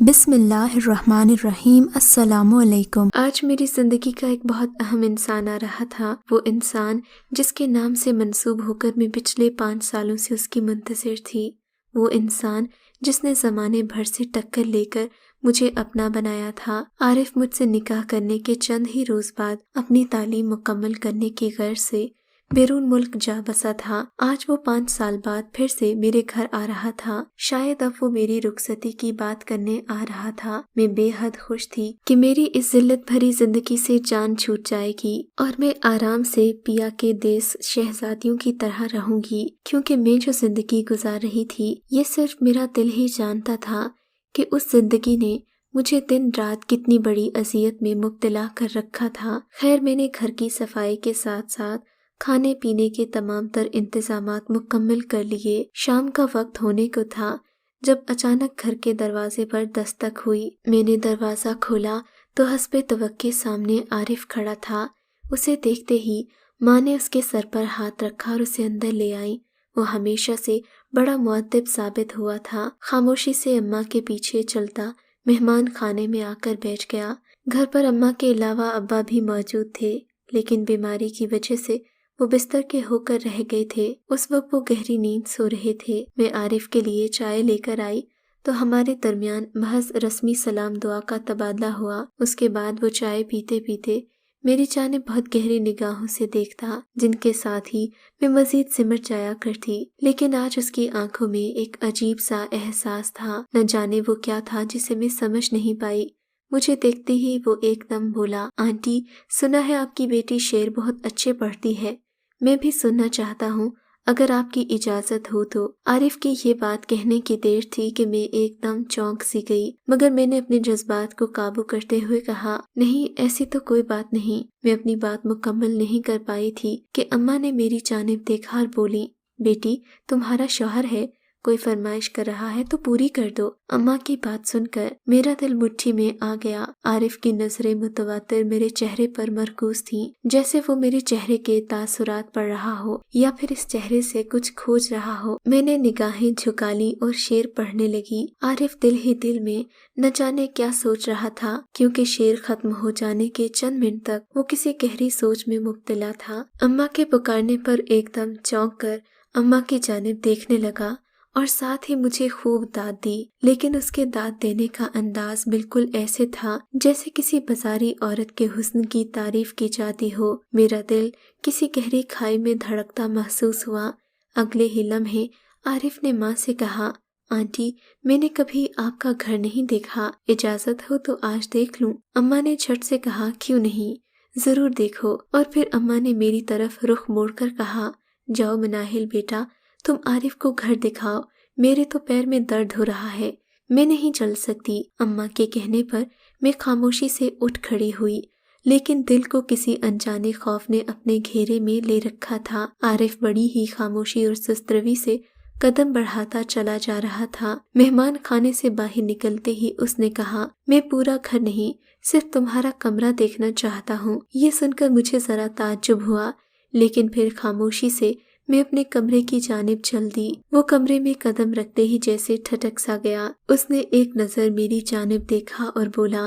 بسم اللہ الرحمن الرحیم۔ السلام علیکم۔ آج میری زندگی کا ایک بہت اہم انسان آ رہا تھا، وہ انسان جس کے نام سے منسوب ہو کر میں پچھلے 5 سالوں سے اس کی منتظر تھی، وہ انسان جس نے زمانے بھر سے ٹکر لے کر مجھے اپنا بنایا تھا۔ عارف مجھ سے نکاح کرنے کے چند ہی روز بعد اپنی تعلیم مکمل کرنے کی غرض سے بیرون ملک جا بسا تھا۔ آج وہ 5 سال بعد پھر سے میرے گھر آ رہا تھا۔ شاید اب وہ میری رخصتی کی بات کرنے آ رہا تھا۔ میں بے حد خوش تھی کہ میری اس ذلت بھری زندگی سے جان چھوٹ جائے گی اور میں آرام سے پیا کے دیس شہزادیوں کی طرح رہوں گی، کیونکہ میں جو زندگی گزار رہی تھی یہ صرف میرا دل ہی جانتا تھا کہ اس زندگی نے مجھے دن رات کتنی بڑی اذیت میں مبتلا کر رکھا تھا۔ خیر، میں نے گھر کی صفائی کے ساتھ ساتھ کھانے پینے کے تمام تر انتظامات مکمل کر لیے۔ شام کا وقت ہونے کو تھا جب اچانک گھر کے دروازے پر دستک ہوئی۔ میں نے دروازہ کھولا تو حسب توقع سامنے عارف کھڑا تھا۔ اسے دیکھتے ہی ماں نے اس کے سر پر ہاتھ رکھا اور اسے اندر لے آئی۔ وہ ہمیشہ سے بڑا مؤدب ثابت ہوا تھا۔ خاموشی سے اماں کے پیچھے چلتا مہمان خانے میں آ کر بیٹھ گیا۔ گھر پر اماں کے علاوہ ابا بھی موجود تھے، لیکن بیماری کی وجہ سے وہ بستر کے ہو کر رہ گئے تھے۔ اس وقت وہ گہری نیند سو رہے تھے۔ میں عارف کے لیے چائے لے کر آئی تو ہمارے درمیان محض رسمی سلام دعا کا تبادلہ ہوا۔ اس کے بعد وہ چائے پیتے پیتے میری جانب بہت گہری نگاہوں سے دیکھتا، جن کے ساتھ ہی میں مزید سمٹ جایا کرتی۔ لیکن آج اس کی آنکھوں میں ایک عجیب سا احساس تھا، نہ جانے وہ کیا تھا جسے میں سمجھ نہیں پائی۔ مجھے دیکھتے ہی وہ ایک دم بولا، آنٹی، سنا ہے آپ کی بیٹی شعر بہت اچھے پڑھتی ہے، میں بھی سننا چاہتا ہوں، اگر آپ کی اجازت ہو تو۔ عارف کی یہ بات کہنے کی دیر تھی کہ میں ایک دم چونک سی گئی، مگر میں نے اپنے جذبات کو قابو کرتے ہوئے کہا، نہیں، ایسی تو کوئی بات نہیں۔ میں اپنی بات مکمل نہیں کر پائی تھی کہ اماں نے میری جانب دیکھا اور بولی، بیٹی، تمہارا شوہر ہے، کوئی فرمائش کر رہا ہے تو پوری کر دو۔ اماں کی بات سن کر میرا دل مٹھی میں آ گیا۔ عارف کی نظریں متواتر میرے چہرے پر مرکوز تھیں، جیسے وہ میرے چہرے کے تاثرات پڑھ رہا ہو یا پھر اس چہرے سے کچھ کھوج رہا ہو۔ میں نے نگاہیں جھکا لیں اور شعر پڑھنے لگی۔ عارف دل ہی دل میں نہ جانے کیا سوچ رہا تھا، کیونکہ شعر ختم ہو جانے کے چند منٹ تک وہ کسی گہری سوچ میں مبتلا تھا۔ اماں کے پکارنے پر ایک دم چونک کر اماں کی جانب دیکھنے لگا اور ساتھ ہی مجھے خوب داد دی، لیکن اس کے داد دینے کا انداز بالکل ایسے تھا جیسے کسی بازاری عورت کے حسن کی تعریف کی جاتی ہو۔ میرا دل کسی گہری کھائی میں دھڑکتا محسوس ہوا۔ اگلے ہی لمحے عارف نے ماں سے کہا، آنٹی، میں نے کبھی آپ کا گھر نہیں دیکھا، اجازت ہو تو آج دیکھ لوں؟ اماں نے جھٹ سے کہا، کیوں نہیں، ضرور دیکھو۔ اور پھر اماں نے میری طرف رخ موڑ کر کہا، جاؤ مناہل بیٹا، تم عارف کو گھر دکھاؤ، میرے تو پیر میں درد ہو رہا ہے، میں نہیں چل سکتی۔ اماں کے کہنے پر میں خاموشی سے اٹھ کھڑی ہوئی، لیکن دل کو کسی انجانے خوف نے اپنے گھیرے میں لے رکھا تھا۔ عارف بڑی ہی خاموشی اور سست روی سے قدم بڑھاتا چلا جا رہا تھا۔ مہمان خانے سے باہر نکلتے ہی اس نے کہا، میں پورا گھر نہیں، صرف تمہارا کمرہ دیکھنا چاہتا ہوں۔ یہ سن کر مجھے ذرا تعجب ہوا، لیکن پھر خاموشی سے میں اپنے کمرے کی جانب چل دی۔ وہ کمرے میں قدم رکھتے ہی جیسے ٹھٹک سا گیا۔ اس نے ایک نظر میری جانب دیکھا اور بولا،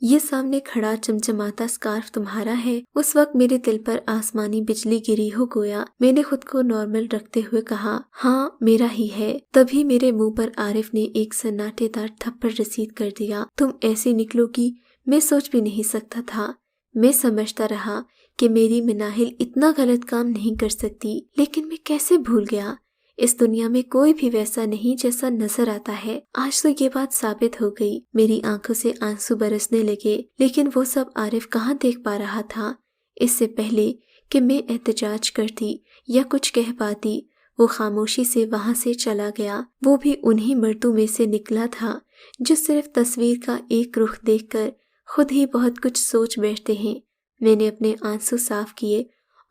یہ سامنے کھڑا چمچماتا سکارف تمہارا ہے؟ اس وقت میرے دل پر آسمانی بجلی گری ہو گویا۔ میں نے خود کو نارمل رکھتے ہوئے کہا، ہاں، میرا ہی ہے۔ تبھی میرے منہ پر عارف نے ایک سناٹے دار تھپڑ رسید کر دیا۔ تم ایسی نکلو گی میں سوچ بھی نہیں سکتا تھا۔ میں سمجھتا رہا کہ میری مناہل اتنا غلط کام نہیں کر سکتی، لیکن میں کیسے بھول گیا، اس دنیا میں کوئی بھی ویسا نہیں جیسا نظر آتا ہے۔ آج تو یہ بات ثابت ہو گئی۔ میری آنکھوں سے آنسو برسنے لگے، لیکن وہ سب عارف کہاں دیکھ پا رہا تھا۔ اس سے پہلے کہ میں احتجاج کرتی یا کچھ کہہ پاتی، وہ خاموشی سے وہاں سے چلا گیا۔ وہ بھی انہی مردوں میں سے نکلا تھا جو صرف تصویر کا ایک رخ دیکھ کر خود ہی بہت کچھ سوچ بیٹھتے ہیں۔ میں نے اپنے آنسو صاف کیے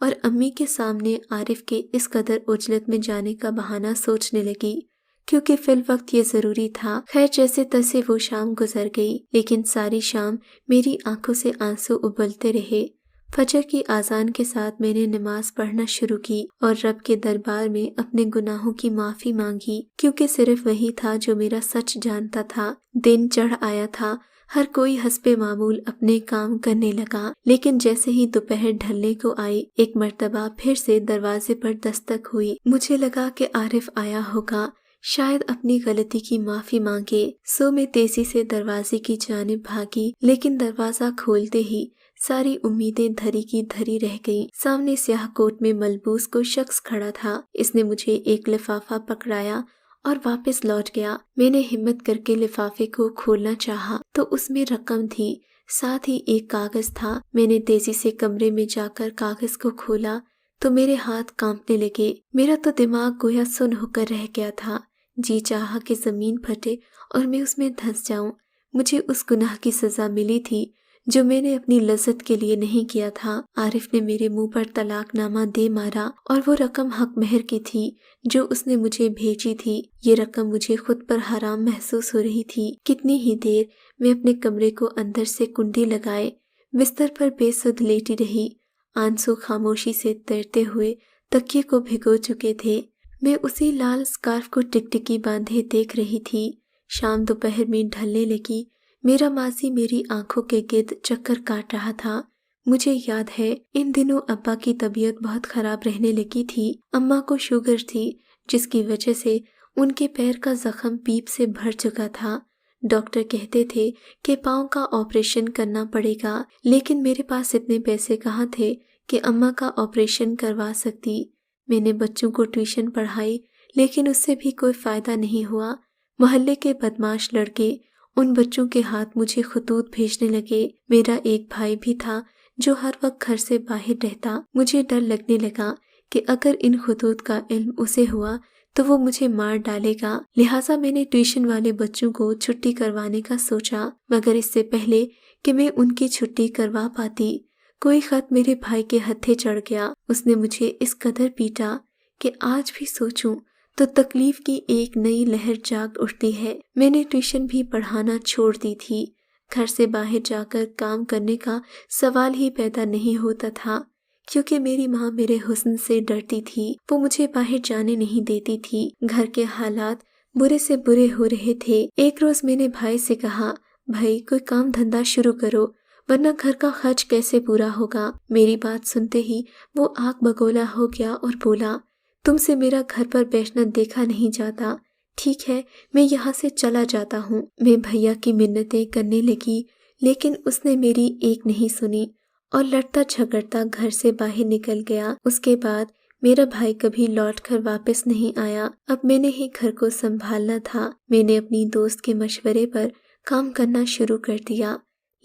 اور امی کے سامنے عارف کے اس قدر عجلت میں جانے کا بہانہ سوچنے لگی، کیونکہ فی الوقت یہ ضروری تھا۔ خیر، جیسے تیسے وہ شام گزر گئی، لیکن ساری شام میری آنکھوں سے آنسو ابلتے رہے۔ فجر کی اذان کے ساتھ میں نے نماز پڑھنا شروع کی اور رب کے دربار میں اپنے گناہوں کی معافی مانگی، کیونکہ صرف وہی تھا جو میرا سچ جانتا تھا۔ دن چڑھ آیا تھا، ہر کوئی حسب معمول اپنے کام کرنے لگا، لیکن جیسے ہی دوپہر ڈھلنے کو آئی، ایک مرتبہ پھر سے دروازے پر دستک ہوئی۔ مجھے لگا کہ عارف آیا ہوگا، شاید اپنی غلطی کی معافی مانگے، سو میں تیزی سے دروازے کی جانب بھاگی، لیکن دروازہ کھولتے ہی ساری امیدیں دھری کی دھری رہ گئیں۔ سامنے سیاہ کوٹ میں ملبوس کوئی شخص کھڑا تھا۔ اس نے مجھے ایک لفافہ پکڑایا اور واپس لوٹ گیا۔ میں نے ہمت کر کے لفافے کو کھولنا چاہا تو اس میں رقم تھی، ساتھ ہی ایک کاغذ تھا۔ میں نے تیزی سے کمرے میں جا کر کاغذ کو کھولا تو میرے ہاتھ کانپنے لگے۔ میرا تو دماغ گویا سن ہو کر رہ گیا تھا۔ جی چاہا کہ زمین پھٹے اور میں اس میں دھنس جاؤں۔ مجھے اس گناہ کی سزا ملی تھی جو میں نے اپنی لذت کے لیے نہیں کیا تھا۔ عارف نے میرے منہ پر طلاق نامہ دے مارا، اور وہ رقم حق مہر کی تھی جو اس نے مجھے بھیجی تھی۔ یہ رقم مجھے خود پر حرام محسوس ہو رہی تھی۔ کتنی ہی دیر میں اپنے کمرے کو اندر سے کنڈی لگائے بستر پر بے سدھ لیٹی رہی۔ آنسو خاموشی سے تیرتے ہوئے تکیے کو بھگو چکے تھے۔ میں اسی لال اسکارف کو ٹکٹکی باندھے دیکھ رہی تھی۔ شام دوپہر میں ڈھلنے لگی۔ میرا ماضی میری آنکھوں کے گرد چکر کاٹ رہا تھا۔ مجھے یاد ہے ان دنوں ابا کی طبیعت بہت خراب رہنے لگی تھی۔ اماں کو شوگر تھی، جس کی وجہ سے ان کے پیر کا زخم پیپ سے بھر چکا تھا۔ ڈاکٹر کہتے تھے کہ پاؤں کا آپریشن کرنا پڑے گا، لیکن میرے پاس اتنے پیسے کہاں تھے کہ اماں کا آپریشن کروا سکتی۔ میں نے بچوں کو ٹیوشن پڑھائی، لیکن اس سے بھی کوئی فائدہ نہیں ہوا۔ محلے کے بدماش لڑکے ان بچوں کے ہاتھ مجھے خطوط بھیجنے لگے۔ میرا ایک بھائی بھی تھا جو ہر وقت گھر سے باہر رہتا۔ مجھے ڈر لگنے لگا کہ اگر ان خطوط کا علم اسے ہوا تو وہ مجھے مار ڈالے گا، لہٰذا میں نے ٹیوشن والے بچوں کو چھٹی کروانے کا سوچا، مگر اس سے پہلے کہ میں ان کی چھٹی کروا پاتی کوئی خط میرے بھائی کے ہتھے چڑھ گیا۔ اس نے مجھے اس قدر پیٹا کہ آج بھی سوچوں تو تکلیف کی ایک نئی لہر جاگ اٹھتی ہے۔ میں نے ٹیوشن بھی پڑھانا چھوڑ دی تھی۔ گھر سے باہر جا کر کام کرنے کا سوال ہی پیدا نہیں ہوتا تھا، کیونکہ میری ماں میرے حسن سے ڈرتی تھی۔ وہ مجھے باہر جانے نہیں دیتی تھی۔ گھر کے حالات برے سے برے ہو رہے تھے۔ ایک روز میں نے بھائی سے کہا، بھائی کوئی کام دھندا شروع کرو، ورنہ گھر کا خرچ کیسے پورا ہوگا؟ میری بات سنتے ہی وہ آگ بگولا ہو گیا اور بولا، تم سے میرا گھر پر بیٹھنا دیکھا نہیں جاتا، ٹھیک ہے میں یہاں سے چلا جاتا ہوں۔ میں بھیا کی منتیں کرنے لگی، لیکن اس نے میری ایک نہیں سنی اور لڑتا جھگڑتا گھر سے باہر نکل گیا۔ اس کے بعد میرا بھائی کبھی لوٹ کر واپس نہیں آیا۔ اب میں نے ہی گھر کو سنبھالنا تھا۔ میں نے اپنی دوست کے مشورے پر کام کرنا شروع کر دیا،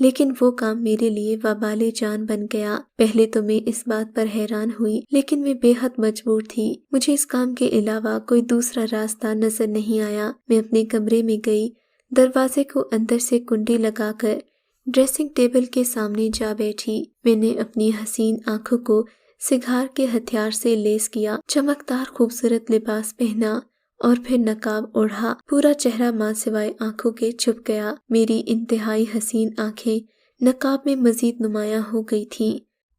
لیکن وہ کام میرے لیے وبال جان بن گیا۔ پہلے تو میں اس بات پر حیران ہوئی، لیکن میں بے حد مجبور تھی۔ مجھے اس کام کے علاوہ کوئی دوسرا راستہ نظر نہیں آیا۔ میں اپنے کمرے میں گئی، دروازے کو اندر سے کنڈی لگا کر ڈریسنگ ٹیبل کے سامنے جا بیٹھی۔ میں نے اپنی حسین آنکھوں کو سگار کے ہتھیار سے لیس کیا، چمکدار خوبصورت لباس پہنا اور پھر نقاب اوڑھا۔ پورا چہرہ ماں سوائے آنکھوں کے چھپ گیا۔ میری انتہائی حسین آنکھیں نقاب میں مزید نمایاں ہو گئی تھیں۔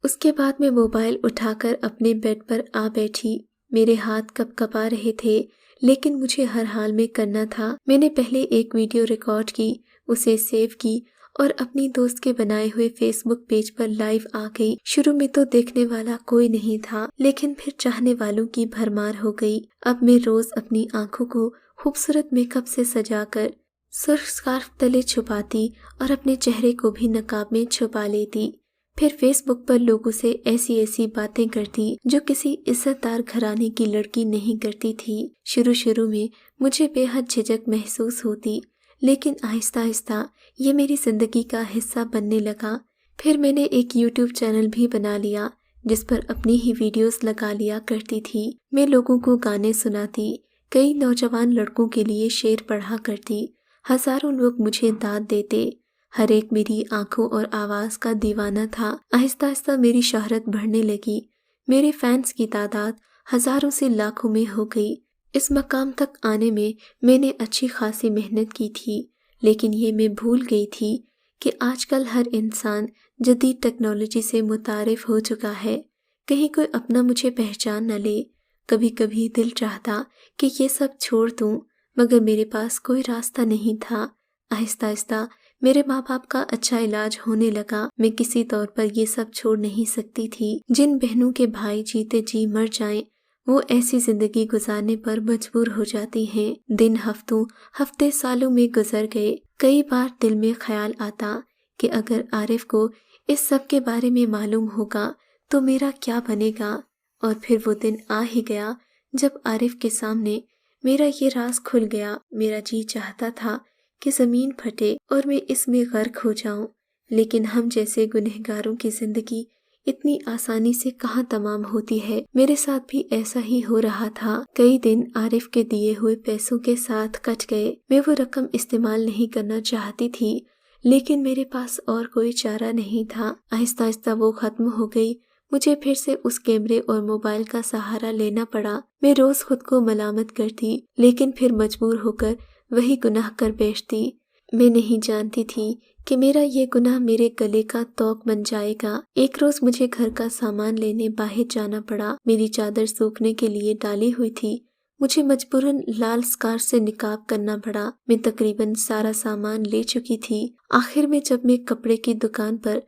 اس کے بعد میں موبائل اٹھا کر اپنے بیڈ پر آ بیٹھی۔ میرے ہاتھ کپ کپا رہے تھے، لیکن مجھے ہر حال میں کرنا تھا۔ میں نے پہلے ایک ویڈیو ریکارڈ کی، اسے سیو کی اور اپنی دوست کے بنائے ہوئے فیس بک پیج پر لائیو آ گئی۔ شروع میں تو دیکھنے والا کوئی نہیں تھا، لیکن پھر چاہنے والوں کی بھرمار ہو گئی۔ اب میں روز اپنی آنکھوں کو خوبصورت میک اپ سے سجا کر سرخ اسکارف تلے چھپاتی اور اپنے چہرے کو بھی نقاب میں چھپا لیتی۔ پھر فیس بک پر لوگوں سے ایسی ایسی باتیں کرتی جو کسی عزت دار گھرانے کی لڑکی نہیں کرتی تھی۔ شروع میں مجھے بے حد جھجک محسوس ہوتی، لیکن آہستہ آہستہ یہ میری زندگی کا حصہ بننے لگا۔ پھر میں نے ایک یوٹیوب چینل بھی بنا لیا جس پر اپنی ہی ویڈیوز لگا لیا کرتی تھی۔ میں لوگوں کو گانے سناتی، کئی نوجوان لڑکوں کے لیے شعر پڑھا کرتی، ہزاروں لوگ مجھے داد دیتے، ہر ایک میری آنکھوں اور آواز کا دیوانہ تھا۔ آہستہ آہستہ میری شہرت بڑھنے لگی، میرے فینس کی تعداد ہزاروں سے لاکھوں میں ہو گئی۔ اس مقام تک آنے میں نے اچھی خاصی محنت کی تھی، لیکن یہ میں بھول گئی تھی کہ آج کل ہر انسان جدید ٹیکنالوجی سے متعارف ہو چکا ہے، کہیں کوئی اپنا مجھے پہچان نہ لے۔ کبھی کبھی دل چاہتا کہ یہ سب چھوڑ دوں، مگر میرے پاس کوئی راستہ نہیں تھا۔ آہستہ آہستہ میرے ماں باپ کا اچھا علاج ہونے لگا۔ میں کسی طور پر یہ سب چھوڑ نہیں سکتی تھی۔ جن بہنوں کے بھائی جیتے جی مر جائیں وہ ایسی زندگی گزارنے پر مجبور ہو جاتی ہیں۔ دن ہفتوں، ہفتے سالوں میں گزر گئے۔ کئی بار دل میں خیال آتا کہ اگر عارف کو اس سب کے بارے میں معلوم ہوگا تو میرا کیا بنے گا، اور پھر وہ دن آ ہی گیا جب عارف کے سامنے میرا یہ راز کھل گیا۔ میرا جی چاہتا تھا کہ زمین پھٹے اور میں اس میں غرق ہو جاؤں، لیکن ہم جیسے گنہگاروں کی زندگی اتنی آسانی سے کہاں تمام ہوتی ہے۔ میرے ساتھ بھی ایسا ہی ہو رہا تھا۔ کئی دن عارف کے دیے ہوئے پیسوں کے ساتھ کٹ گئے۔ میں وہ رقم استعمال نہیں کرنا چاہتی تھی، لیکن میرے پاس اور کوئی چارہ نہیں تھا۔ آہستہ آہستہ وہ ختم ہو گئی۔ مجھے پھر سے اس کیمرے اور موبائل کا سہارا لینا پڑا۔ میں روز خود کو ملامت کرتی، لیکن پھر مجبور ہو کر وہی گناہ کر بیٹھتی۔ میں نہیں جانتی تھی کہ میرا یہ گناہ میرے گلے کا طوق بن جائے گا۔ ایک روز مجھے گھر کا سامان لینے باہر جانا پڑا۔ میری چادر سوکھنے کے لیے ڈالی ہوئی تھی، مجھے مجبوراً لال سکارف سے نقاب کرنا پڑا۔ میں تقریباً سارا سامان لے چکی تھی۔ آخر میں جب میں کپڑے کی دکان پر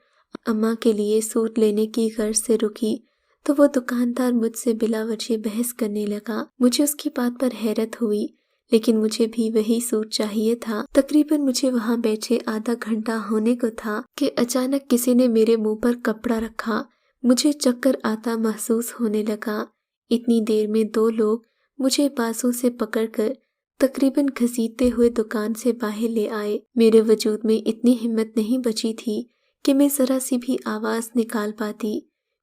اماں کے لیے سوٹ لینے کی غرض سے رکی تو وہ دکاندار مجھ سے بلا وجہ بحث کرنے لگا۔ مجھے اس کی بات پر حیرت ہوئی، لیکن مجھے بھی وہی سوٹ چاہیے تھا۔ تقریباً مجھے وہاں بیٹھے آدھا گھنٹہ ہونے کو تھا کہ اچانک کسی نے میرے منہ پر کپڑا رکھا۔ مجھے چکر آتا محسوس ہونے لگا۔ اتنی دیر میں دو لوگ مجھے بازوں سے پکڑ کر تقریباً گھسیٹتے ہوئے دکان سے باہر لے آئے۔ میرے وجود میں اتنی ہمت نہیں بچی تھی کہ میں ذرا سی بھی آواز نکال پاتی۔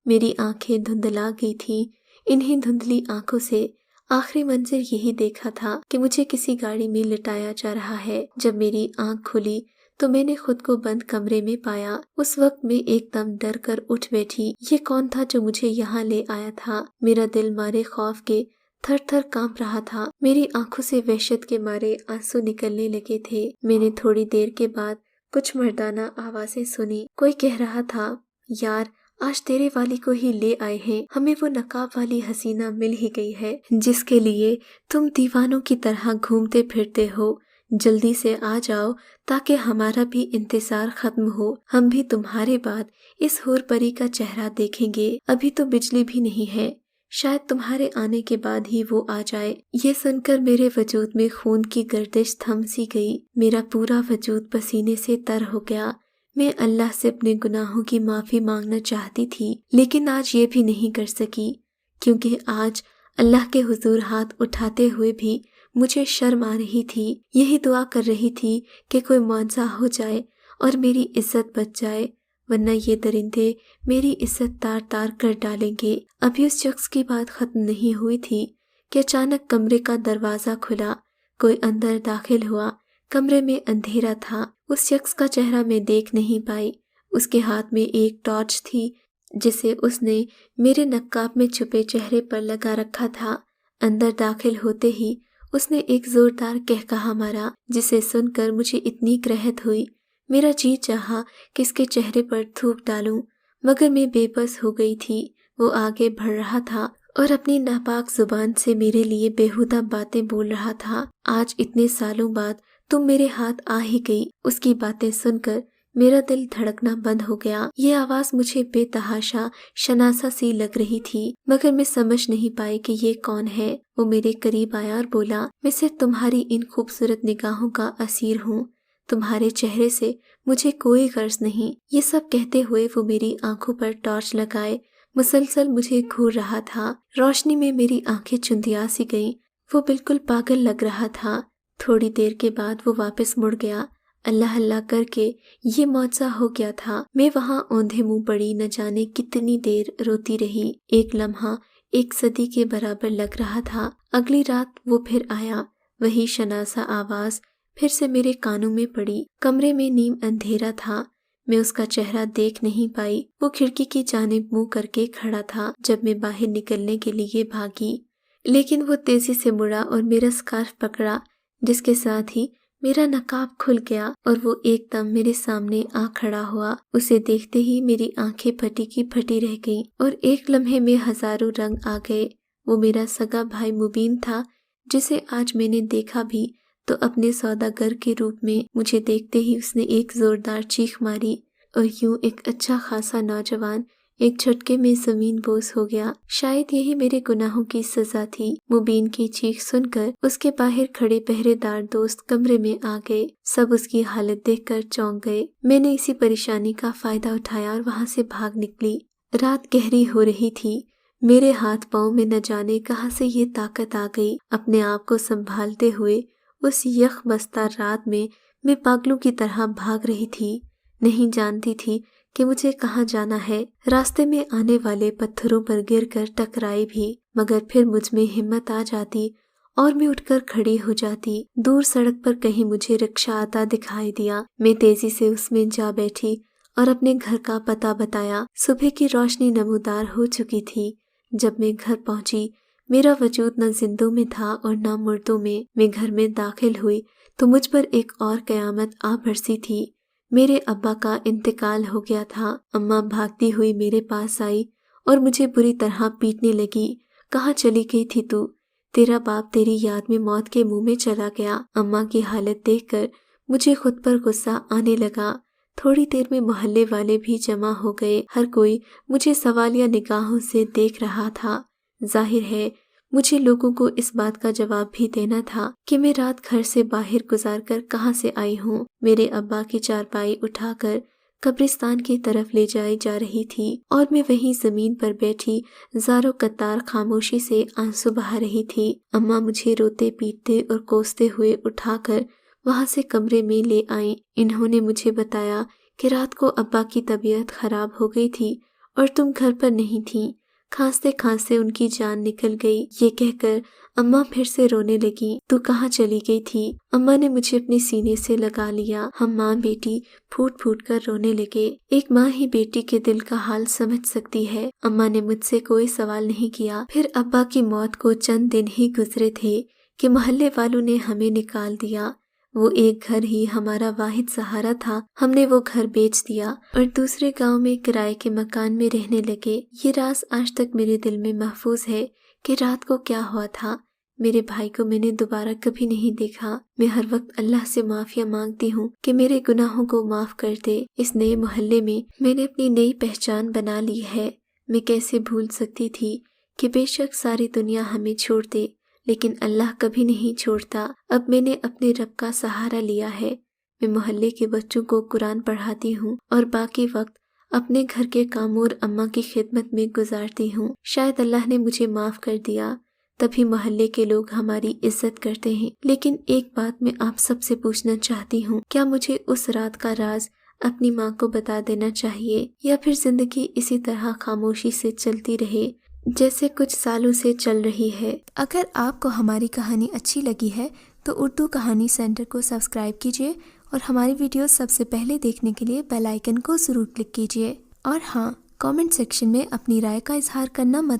میری آنکھیں دھندلا گئی تھیں۔ انہی دھندلی آنکھوں سے آخری منظر یہی دیکھا تھا کہ مجھے کسی گاڑی میں لٹایا جا رہا ہے۔ جب میری آنکھ کھلی تو میں نے خود کو بند کمرے میں پایا۔ اس وقت میں ایک دم ڈر کر اٹھ بیٹھی۔ یہ کون تھا جو مجھے یہاں لے آیا تھا؟ میرا دل مارے خوف کے تھر تھر کانپ رہا تھا۔ میری آنکھوں سے وحشت کے مارے آنسو نکلنے لگے تھے۔ میں نے تھوڑی دیر کے بعد کچھ مردانہ آوازیں سنی۔ کوئی کہہ رہا تھا، یار آج تیرے والی کو ہی لے آئے ہیں، ہمیں وہ نقاب والی حسینہ مل ہی گئی ہے جس کے لیے تم دیوانوں کی طرح گھومتے پھرتے ہو۔ جلدی سے آ جاؤ تاکہ ہمارا بھی انتظار ختم ہو، ہم بھی تمہارے بعد اس حور پری کا چہرہ دیکھیں گے۔ ابھی تو بجلی بھی نہیں ہے، شاید تمہارے آنے کے بعد ہی وہ آ جائے۔ یہ سن کر میرے وجود میں خون کی گردش تھم سی گئی۔ میرا پورا وجود پسینے سے تر ہو گیا۔ میں اللہ سے اپنے گناہوں کی معافی مانگنا چاہتی تھی، لیکن آج یہ بھی نہیں کر سکی، کیونکہ آج اللہ کے حضور ہاتھ اٹھاتے ہوئے بھی مجھے شرم آ رہی تھی۔ یہی دعا کر رہی تھی کہ کوئی معجزہ ہو جائے اور میری عزت بچ جائے، ورنہ یہ درندے میری عزت تار تار کر ڈالیں گے۔ ابھی اس شخص کی بات ختم نہیں ہوئی تھی کہ اچانک کمرے کا دروازہ کھلا، کوئی اندر داخل ہوا۔ کمرے میں اندھیرا تھا، اس شخص کا چہرہ میں دیکھ نہیں پائی۔ اس کے ہاتھ میں ایک ٹارچ تھی جسے اس نے میرے نقاب میں چھپے چہرے پر لگا رکھا تھا۔ اندر داخل ہوتے ہی اس نے ایک زوردار قہقہا مارا، جسے سن کر مجھے اتنی کرہت ہوئی، میرا جی چاہا کہ اس کے چہرے پر تھوک ڈالوں، مگر میں بے بس ہو گئی تھی۔ وہ آگے بڑھ رہا تھا اور اپنی ناپاک زبان سے میرے لیے بیہودہ باتیں بول رہا تھا۔ آج اتنے سالوں بعد تم میرے ہاتھ آ ہی گئی۔ اس کی باتیں سن کر میرا دل دھڑکنا بند ہو گیا۔ یہ آواز مجھے بے تحاشا شناسا سی لگ رہی تھی، مگر میں سمجھ نہیں پائی کہ یہ کون ہے۔ وہ میرے قریب آیا اور بولا، میں صرف تمہاری ان خوبصورت نگاہوں کا اسیر ہوں، تمہارے چہرے سے مجھے کوئی غرض نہیں۔ یہ سب کہتے ہوئے وہ میری آنکھوں پر ٹارچ لگائے مسلسل مجھے گھور رہا تھا۔ روشنی میں میری آنکھیں چندیا سی گئیں۔ وہ بالکل پاگل لگ رہا تھا۔ تھوڑی دیر کے بعد وہ واپس مڑ گیا۔ اللہ اللہ کر کے یہ معجزہ ہو گیا تھا۔ میں وہاں اوندھے منہ پڑی نہ جانے کتنی دیر روتی رہی۔ ایک لمحہ ایک صدی کے برابر لگ رہا تھا۔ اگلی رات وہ پھر آیا، وہی شناسا آواز پھر سے میرے کانوں میں پڑی۔ کمرے میں نیم اندھیرا تھا، میں اس کا چہرہ دیکھ نہیں پائی۔ وہ کھڑکی کی جانب منہ کر کے کھڑا تھا۔ جب میں باہر نکلنے کے لیے بھاگی، لیکن وہ تیزی سے مڑا اور میرا سکارف پکڑا، جس کے ساتھ ہی میرا نقاب کھل گیا اور وہ ایک دم میرے سامنے آ کھڑا ہوا۔ اسے دیکھتے ہی میری آنکھیں پھٹی کی پھٹی رہ گئیں اور ایک لمحے میں ہزاروں رنگ آ گئے۔ وہ میرا سگا بھائی مبین تھا، جسے آج میں نے دیکھا بھی تو اپنے سوداگر کے روپ میں مجھے دیکھتے ہی اس نے ایک زوردار چیخ ماری اور یوں ایک اچھا خاصا نوجوان ایک جھٹکے میں زمین بوس ہو گیا۔ شاید یہی میرے گناہوں کی سزا تھی۔ مبین کی چیخ سن کر اس کے باہر کھڑے پہرے دار دوست کمرے میں آ گئے۔ سب اس کی حالت دیکھ کر چونک گئے۔ میں نے اسی پریشانی کا فائدہ اٹھایا اور وہاں سے بھاگ نکلی۔ رات گہری ہو رہی تھی۔ میرے ہاتھ پاؤں میں نہ جانے کہاں سے یہ طاقت آ گئی۔ اپنے آپ کو سنبھالتے ہوئے اس یخ بستہ رات میں پاگلوں کی طرح بھاگ رہی تھی۔ نہیں جانتی تھی کہ مجھے کہاں جانا ہے۔ راستے میں آنے والے پتھروں پر گر کر ٹکرائی بھی، مگر پھر مجھ میں ہمت آ جاتی اور میں اٹھ کر کھڑی ہو جاتی۔ دور سڑک پر کہیں مجھے رکشہ آتا دکھائی دیا۔ میں تیزی سے اس میں جا بیٹھی اور اپنے گھر کا پتہ بتایا۔ صبح کی روشنی نمودار ہو چکی تھی۔ جب میں گھر پہنچی، میرا وجود نہ زندوں میں تھا اور نہ مردوں میں۔ میں گھر میں داخل ہوئی تو مجھ پر ایک اور قیامت آ برسی تھی۔ میرے ابا کا انتقال ہو گیا تھا۔ اماں بھاگتی ہوئی میرے پاس آئی اور مجھے بری طرح پیٹنے لگی۔ کہاں چلی گئی تھی تو؟ تیرا باپ تیری یاد میں موت کے منہ میں چلا گیا۔ اماں کی حالت دیکھ کر مجھے خود پر غصہ آنے لگا۔ تھوڑی دیر میں محلے والے بھی جمع ہو گئے۔ ہر کوئی مجھے سوالیہ نگاہوں سے دیکھ رہا تھا۔ ظاہر ہے مجھے لوگوں کو اس بات کا جواب بھی دینا تھا کہ میں رات گھر سے باہر گزار کر کہاں سے آئی ہوں۔ میرے ابا کی چارپائی اٹھا کر قبرستان کی طرف لے جائی جا رہی تھی اور میں وہیں زمین پر بیٹھی زارو قطار خاموشی سے آنسو بہا رہی تھی۔ اماں مجھے روتے پیٹتے اور کوستے ہوئے اٹھا کر وہاں سے کمرے میں لے آئیں۔ انہوں نے مجھے بتایا کہ رات کو ابا کی طبیعت خراب ہو گئی تھی اور تم گھر پر نہیں تھیں۔ کھانستے کھانستے ان کی جان نکل گئی۔ یہ کہہ کر اماں پھر سے رونے لگی۔ تو کہاں چلی گئی تھی؟ اماں نے مجھے اپنے سینے سے لگا لیا۔ ہم ماں بیٹی پھوٹ پھوٹ کر رونے لگے۔ ایک ماں ہی بیٹی کے دل کا حال سمجھ سکتی ہے۔ اماں نے مجھ سے کوئی سوال نہیں کیا۔ پھر ابا کی موت کو چند دن ہی گزرے تھے کہ محلے والوں نے ہمیں نکال دیا۔ وہ ایک گھر ہی ہمارا واحد سہارا تھا۔ ہم نے وہ گھر بیچ دیا اور دوسرے گاؤں میں کرائے کے مکان میں رہنے لگے۔ یہ راز آج تک میرے دل میں محفوظ ہے کہ رات کو کیا ہوا تھا۔ میرے بھائی کو میں نے دوبارہ کبھی نہیں دیکھا۔ میں ہر وقت اللہ سے معافیا مانگتی ہوں کہ میرے گناہوں کو معاف کر دے۔ اس نئے محلے میں نے اپنی نئی پہچان بنا لی ہے۔ میں کیسے بھول سکتی تھی کہ بے شک ساری دنیا ہمیں چھوڑ دے، لیکن اللہ کبھی نہیں چھوڑتا۔ اب میں نے اپنے رب کا سہارا لیا ہے۔ میں محلے کے بچوں کو قرآن پڑھاتی ہوں اور باقی وقت اپنے گھر کے کاموں اور اماں کی خدمت میں گزارتی ہوں۔ شاید اللہ نے مجھے معاف کر دیا، تبھی محلے کے لوگ ہماری عزت کرتے ہیں۔ لیکن ایک بات میں آپ سب سے پوچھنا چاہتی ہوں، کیا مجھے اس رات کا راز اپنی ماں کو بتا دینا چاہیے یا پھر زندگی اسی طرح خاموشی سے چلتی رہے جیسے کچھ سالوں سے چل رہی ہے؟ اگر آپ کو ہماری کہانی اچھی لگی ہے تو اردو کہانی سینٹر کو سبسکرائب کیجیے اور ہماری ویڈیوز سب سے پہلے دیکھنے کے لیے بیل آئیکن کو ضرور کلک کیجیے۔ اور ہاں، کامنٹ سیکشن میں اپنی رائے کا اظہار کرنا مت